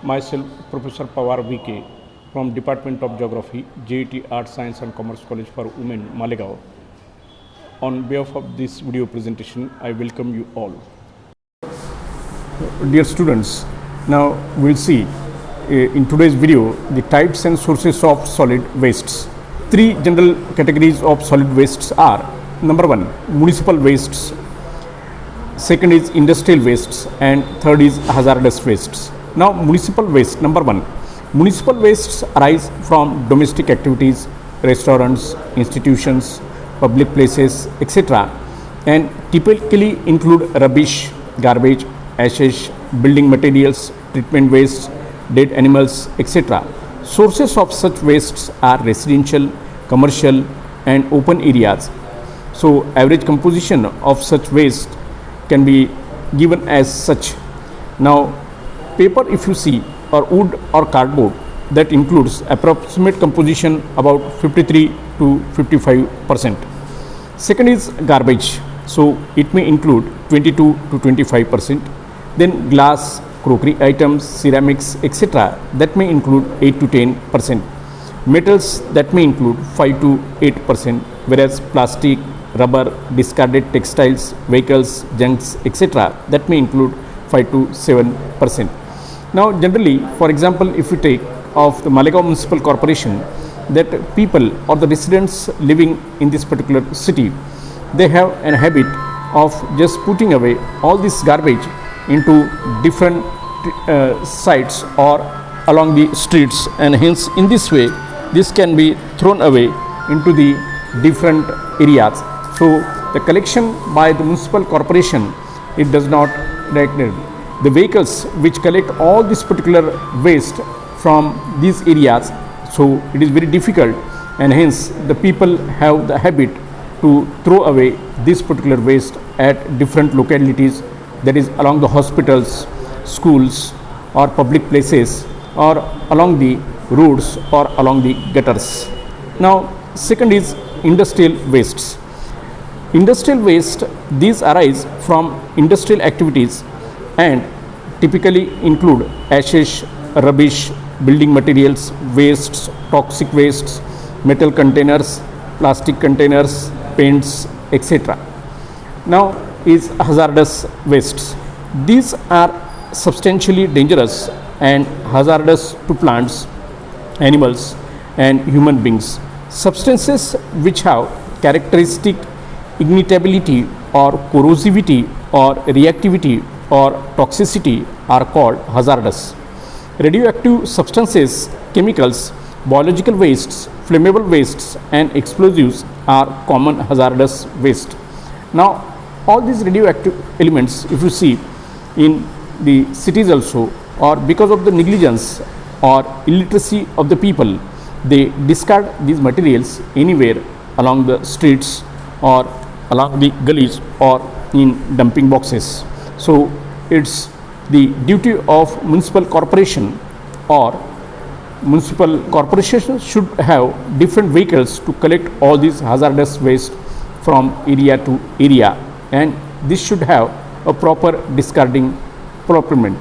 Myself, Professor Pawar VK from Department of Geography, J.A.T Art, Science and Commerce College for Women, Malegaon. On behalf of this video presentation, I welcome you all. Dear students, now we'll see in today's video the types and sources of solid wastes. Three general categories of solid wastes are: number one, municipal wastes, second is industrial wastes, and third is hazardous wastes. Now, municipal waste, number one. Municipal wastes arise from domestic activities, restaurants, institutions, public places, etc., and typically include rubbish, garbage, ashes, building materials, treatment waste, dead animals, etc. Sources of such wastes are residential, commercial, and open areas. So, average composition of such waste can be given as such. Now, paper, if you see, or wood or cardboard, that includes approximate composition about 53 to 55%. Second is garbage, so it may include 22 to 25%. Then glass, crockery items, ceramics, etc., that may include 8 to 10%. Metals, that may include 5 to 8%, whereas plastic, rubber, discarded textiles, vehicles, junks, etc., that may include 5 to 7%. Now, generally, for example, if you take of the Malegaon Municipal Corporation, that people or the residents living in this particular city, they have an habit of just putting away all this garbage into different sites or along the streets, and hence in this way this can be thrown away into the different areas. So, the collection by the municipal corporation, it does not the vehicles which collect all this particular waste from these areas, so it is very difficult, and hence the people have the habit to throw away this particular waste at different localities, that is along the hospitals, schools, or public places, or along the roads or along the gutters. Now, second is industrial wastes. Industrial waste, these arise from industrial activities and typically include ashes, rubbish, building materials, wastes, toxic wastes, metal containers, plastic containers, paints, etc. Now is hazardous wastes. These are substantially dangerous and hazardous to plants, animals, and human beings. Substances which have characteristic ignitability or corrosivity or reactivity or toxicity are called hazardous. Radioactive substances, chemicals, biological wastes, flammable wastes, and explosives are common hazardous waste. Now, all these radioactive elements, if you see in the cities also, or because of the negligence or illiteracy of the people, they discard these materials anywhere along the streets or along the gullies or in dumping boxes. So, it's the duty of municipal corporation, or municipal corporations should have different vehicles to collect all these hazardous waste from area to area, and this should have a proper discarding procurement.